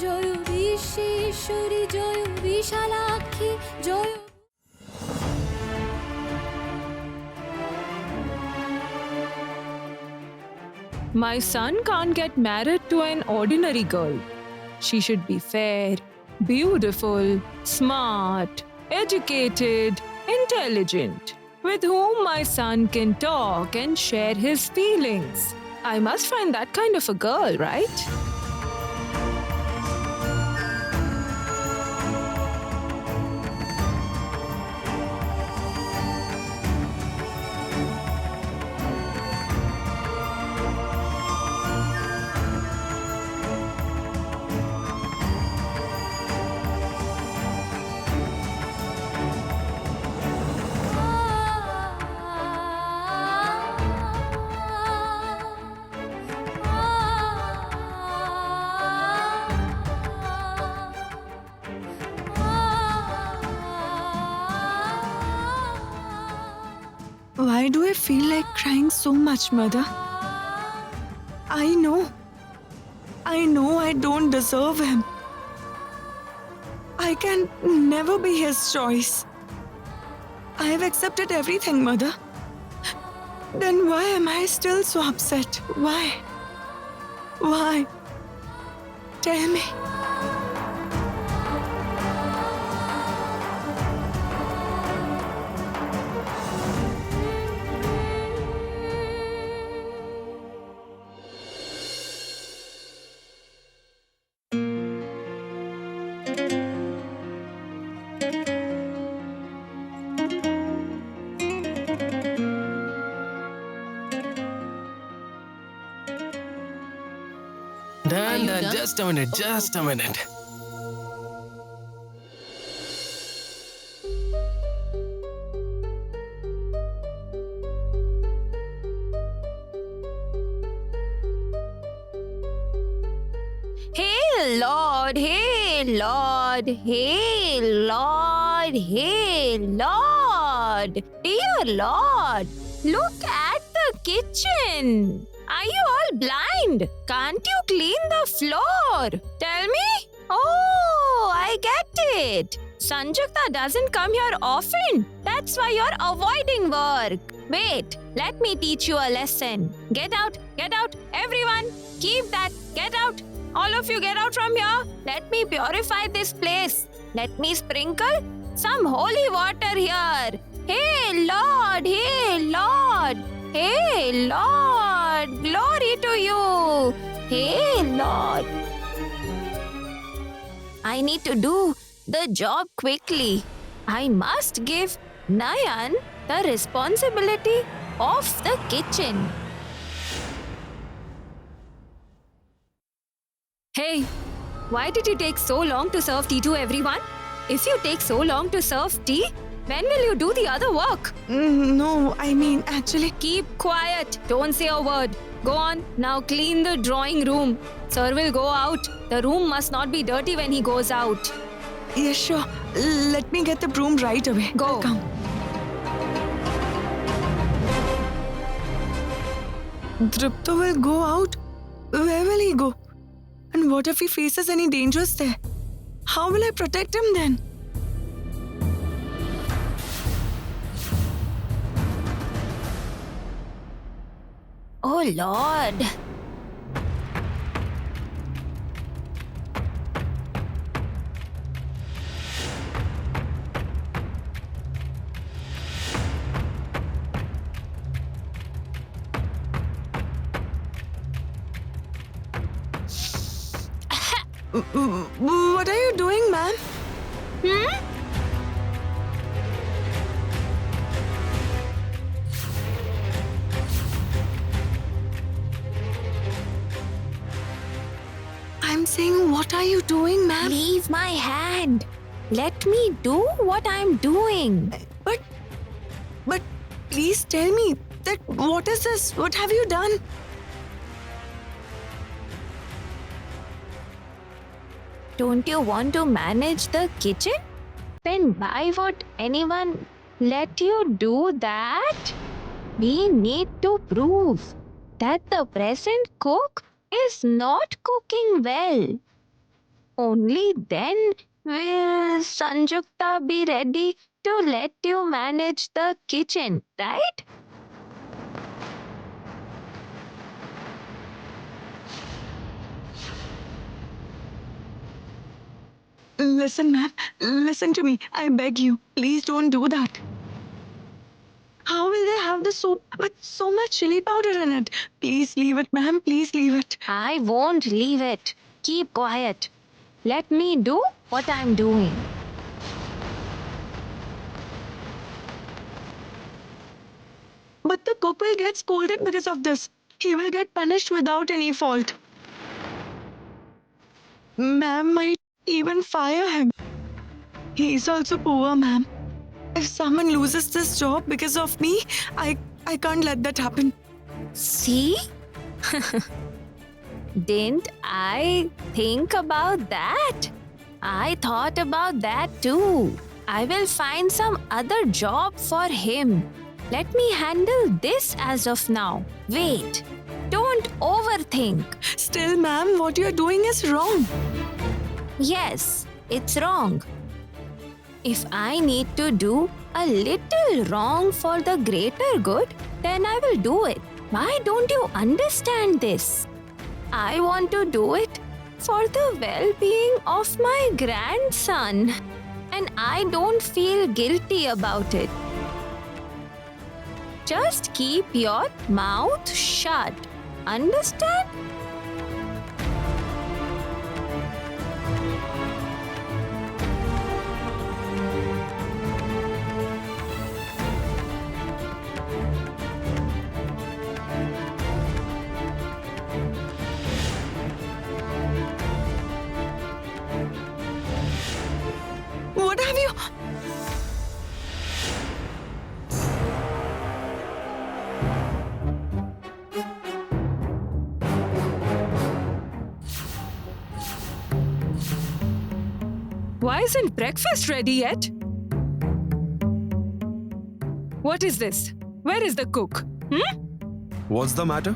Joy Bishweshwari Joy Bishalakshi Joy. My son can't get married to an ordinary girl. She should be fair, beautiful, smart, educated, intelligent, with whom my son can talk and share his feelings. I must find that kind of a girl, right? Why do I feel like crying so much, Mother? I know I don't deserve him. I can never be his choice. I have accepted everything, Mother. Then why am I still so upset? Why? Why? Tell me. Done. Just a minute. Hey Lord, hey Lord, hey Lord, hey Lord. Dear Lord, look at the kitchen. Are you all blind? Can't you clean the floor? Tell me? Oh, I get it. Sanjukta doesn't come here often. That's why you're avoiding work. Wait, let me teach you a lesson. Get out, everyone. Keep that, get out. All of you get out from here. Let me purify this place. Let me sprinkle some holy water here. Hey Lord, hey Lord. Hey Lord, glory to you. Hey Lord. I need to do the job quickly. I must give Nayan the responsibility of the kitchen. Hey, why did you take so long to serve tea to everyone? If you take so long to serve tea, when will you do the other work? No, I mean, actually. Keep quiet. Don't say a word. Go on. Now clean the drawing room. Sir will go out. The room must not be dirty when he goes out. Yes, sure. Let me get the broom right away. Go. I'll come. Dripto will go out. Where will he go? And what if he faces any dangers there? How will I protect him then? Oh Lord. What are you doing, ma'am? I'm saying, what are you doing, ma'am? Leave my hand. Let me do what I'm doing. But please tell me that what is this? What have you done? Don't you want to manage the kitchen? Then why would anyone let you do that? We need to prove that the present cook is not cooking well. Only then will Sanjukta be ready to let you manage the kitchen, right? Listen, ma'am. Listen to me. I beg you. Please don't do that. How will they have the soup with so much chili powder in it? Please leave it, ma'am. Please leave it. I won't leave it. Keep quiet. Let me do what I'm doing. But the cook will get scolded because of this. He will get punished without any fault. Ma'am might even fire him. He is also poor, ma'am. If someone loses this job because of me, I can't let that happen. See? Didn't I think about that? I thought about that too. I will find some other job for him. Let me handle this as of now. Wait. Don't overthink. Still, ma'am, what you're doing is wrong. Yes, it's wrong. If I need to do a little wrong for the greater good, then I will do it. Why don't you understand this? I want to do it for the well-being of my grandson, and I don't feel guilty about it. Just keep your mouth shut. Understand? What have you? Why isn't breakfast ready yet? What is this? Where is the cook? What's the matter?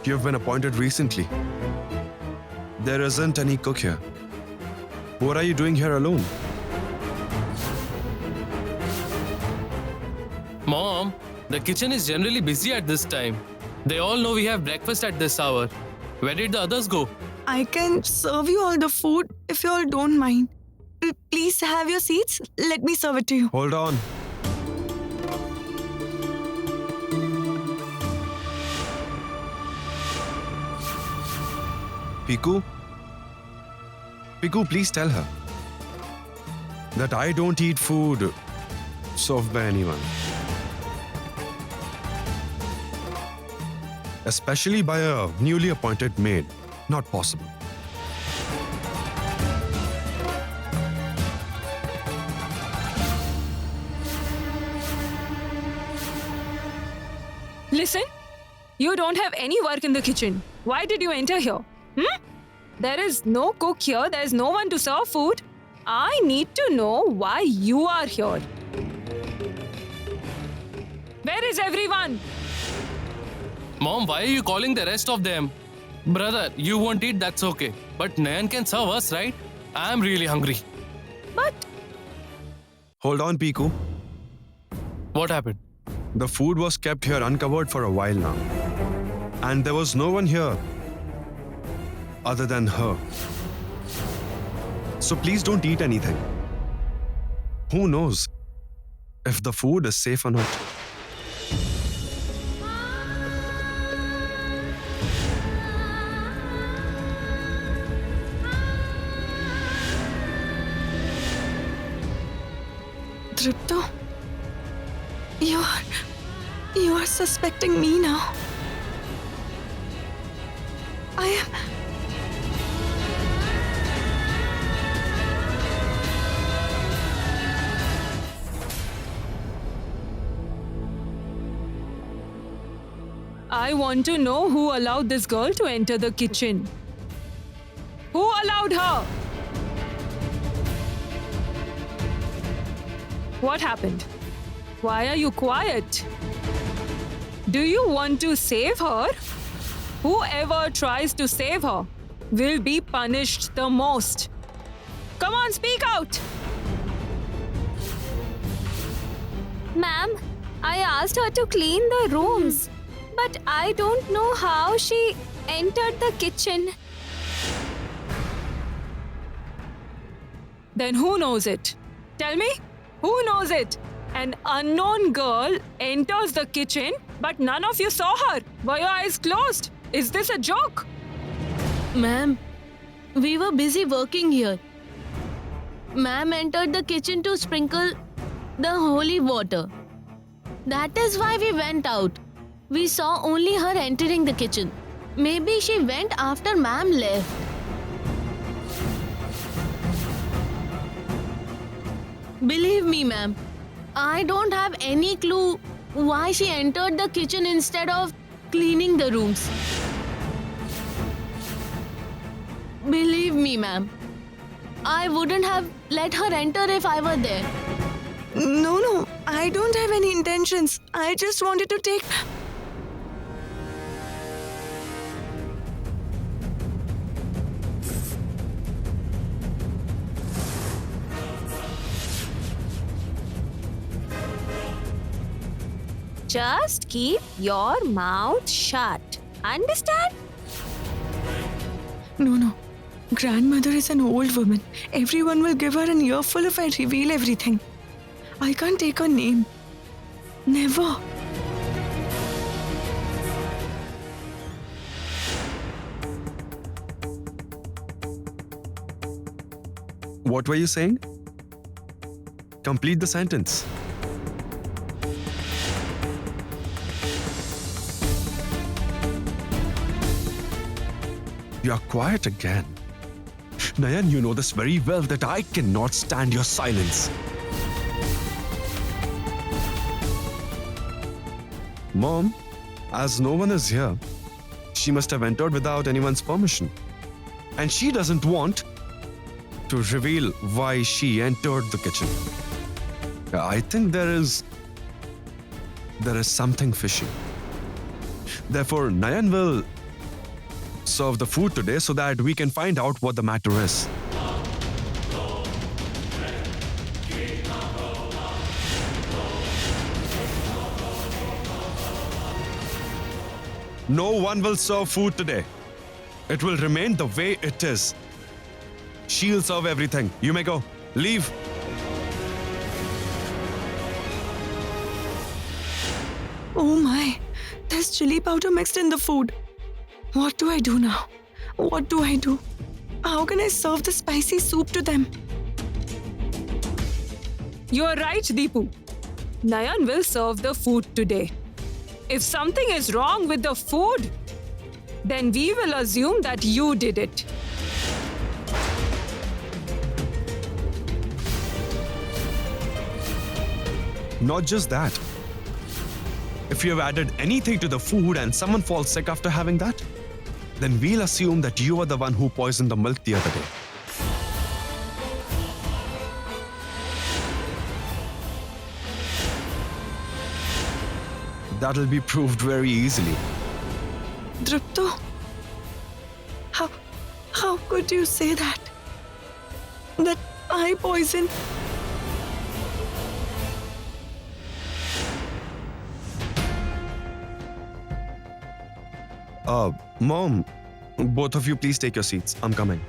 You've been appointed recently. There isn't any cook here. What are you doing here alone? Mom, the kitchen is generally busy at this time. They all know we have breakfast at this hour. Where did the others go? I can serve you all the food if you all don't mind. Please have your seats. Let me serve it to you. Hold on. Piku? Piku, please tell her that I don't eat food served by anyone. Especially by a newly appointed maid. Not possible. Listen, you don't have any work in the kitchen. Why did you enter here? There is no cook here. There is no one to serve food. I need to know why you are here. Where is everyone? Mom, why are you calling the rest of them? Brother, you won't eat, that's okay. But Nayan can serve us, right? I'm really hungry. But Hold on, Piku. What happened? The food was kept here uncovered for a while now. And there was no one here other than her. So please don't eat anything. Who knows if the food is safe or not? Tripto, you are suspecting me now. I am. I want to know who allowed this girl to enter the kitchen. Who allowed her? What happened? Why are you quiet? Do you want to save her? Whoever tries to save her will be punished the most. Come on, speak out. Ma'am, I asked her to clean the rooms, but I don't know how she entered the kitchen. Then who knows it? Tell me, who knows it? An unknown girl enters the kitchen, but none of you saw her. Were your eyes closed? Is this a joke? Ma'am, we were busy working here. Ma'am entered the kitchen to sprinkle the holy water. That is why we went out. We saw only her entering the kitchen. Maybe she went after ma'am left. Believe me, ma'am, I don't have any clue why she entered the kitchen instead of cleaning the rooms. Believe me, ma'am, I wouldn't have let her enter if I were there. No, I don't have any intentions. I just wanted to take. Just keep your mouth shut. Understand? No. Grandmother is an old woman. Everyone will give her an earful if I reveal everything. I can't take her name. Never. What were you saying? Complete the sentence. You are quiet again. Nayan, you know this very well that I cannot stand your silence. Mom, as no one is here, she must have entered without anyone's permission. And she doesn't want to reveal why she entered the kitchen. I think there is something fishy. Therefore, Nayan will serve the food today so that we can find out what the matter is. No one will serve food today. It will remain the way it is. She'll serve everything. You may go. Leave. Oh my, there's chili powder mixed in the food. What do I do now? What do I do? How can I serve the spicy soup to them? You are right, Deepu. Nayan will serve the food today. If something is wrong with the food, then we will assume that you did it. Not just that. If you have added anything to the food and someone falls sick after having that, then we'll assume that you are the one who poisoned the milk the other day. That'll be proved very easily. Dripto, how could you say that? That I poisoned? Mom, both of you please take your seats. I'm coming.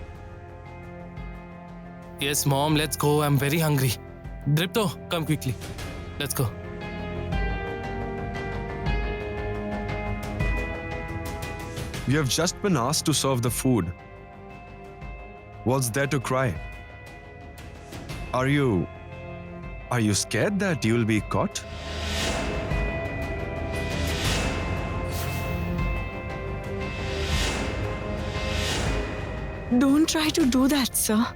Yes, Mom, let's go. I'm very hungry. Dripto, come quickly. Let's go. You have just been asked to serve the food. What's there to cry? Are you scared that you will be caught? Don't try to do that, sir.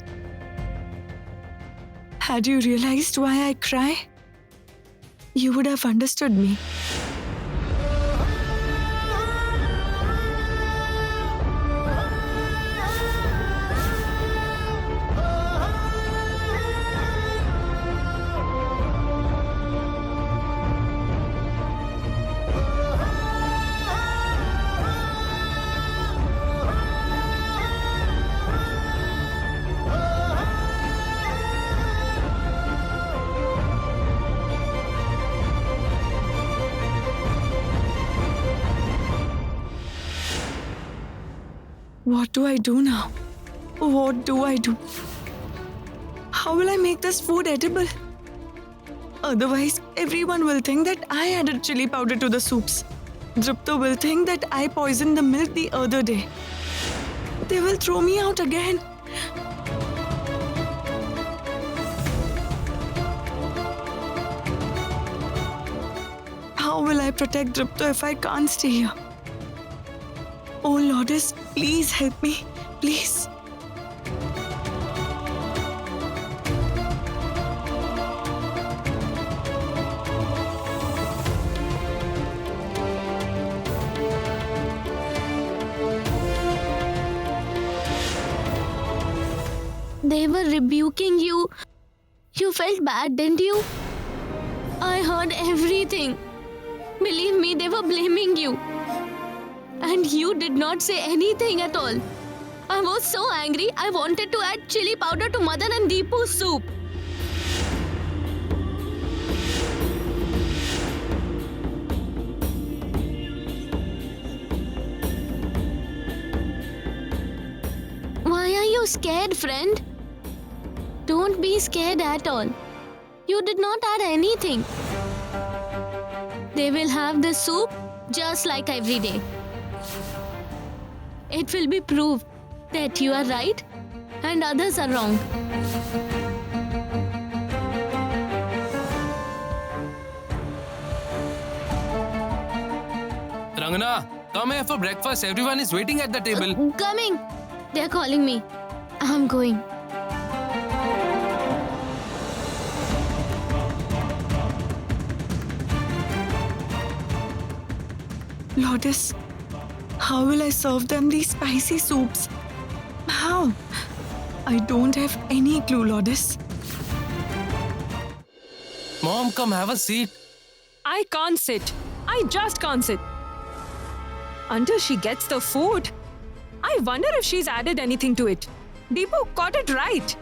Had you realized why I cry, you would have understood me. What do I do now? What do I do? How will I make this food edible? Otherwise, everyone will think that I added chili powder to the soups. Drupto will think that I poisoned the milk the other day. They will throw me out again. How will I protect Drupto if I can't stay here? Oh Lourdes, please help me. Please. They were rebuking you. You felt bad, didn't you? I heard everything. Believe me, they were blaming you. And you did not say anything at all. I was so angry, I wanted to add chili powder to Madan and Deepu's soup. Why are you scared, friend? Don't be scared at all. You did not add anything. They will have the soup just like every day. It will be proved that you are right and others are wrong. Rangana, come here for breakfast. Everyone is waiting at the table. Coming. They are calling me. I'm going. Lourdes, how will I serve them these spicy soups? How? I don't have any clue, Lourdes. Mom, come have a seat. I can't sit. I just can't sit. Until she gets the food. I wonder if she's added anything to it. Deepu got it right.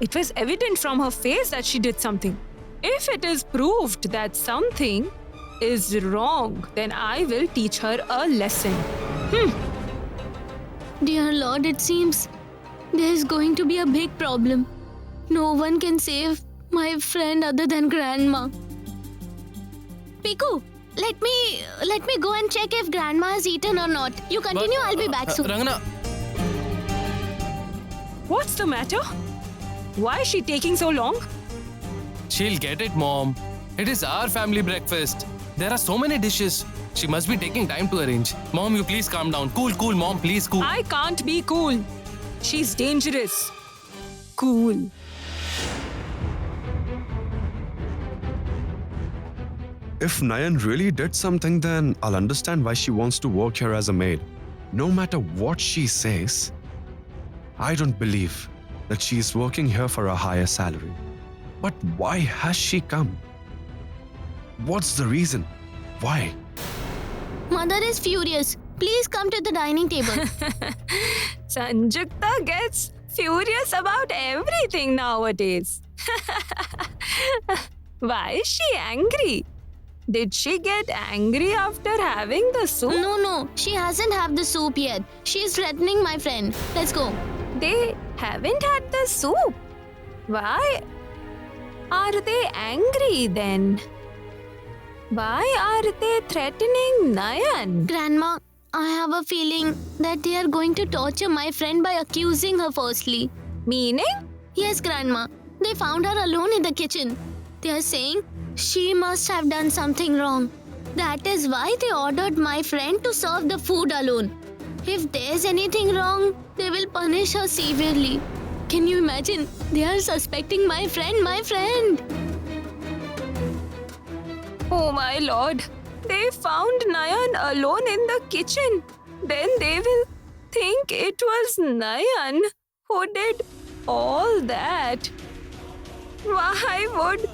It was evident from her face that she did something. If it is proved that something is wrong, then I will teach her a lesson. Dear Lord, it seems there is going to be a big problem. No one can save my friend other than Grandma. Piku, let me go and check if Grandma has eaten or not. You continue, I'll be back soon. Rangana, What's the matter? Why is she taking so long? she'll get it, Mom. It is our family breakfast. There are so many dishes. She must be taking time to arrange. Mom, you please calm down. Cool, Mom, please, cool. I can't be cool. She's dangerous. Cool. If Nayan really did something, then I'll understand why she wants to work here as a maid. No matter what she says, I don't believe that she is working here for a higher salary. But why has she come? What's the reason? Why? Mother is furious. Please come to the dining table. Sanjukta gets furious about everything nowadays. Why is she angry? Did she get angry after having the soup? No, she hasn't had the soup yet. She is threatening my friend. Let's go. They haven't had the soup. Why are they angry then? Why are they threatening Nayan? Grandma, I have a feeling that they are going to torture my friend by accusing her firstly. Meaning? Yes, Grandma. They found her alone in the kitchen. They are saying she must have done something wrong. That is why they ordered my friend to serve the food alone. If there's anything wrong, they will punish her severely. Can you imagine? They are suspecting my friend. Oh my lord. They found Nayan alone in the kitchen. Then they will think it was Nayan who did all that. Why would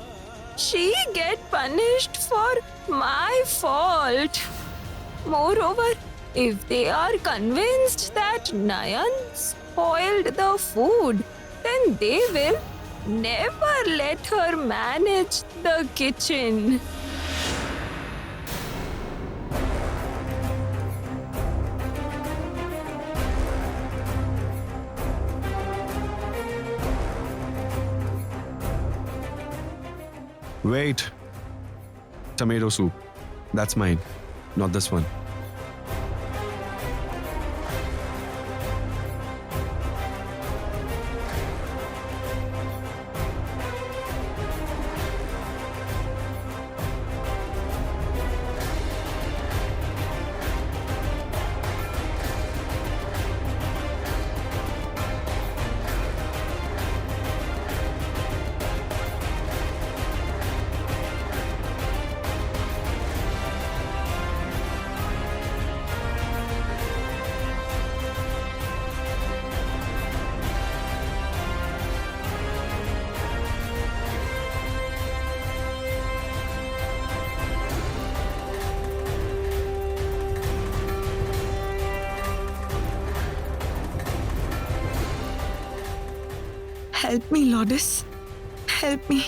she get punished for my fault? Moreover, if they are convinced that Nayan spoiled the food, then they will never let her manage the kitchen. Wait. Tomato soup. That's mine, not this one. Help me, Lourdes. Help me.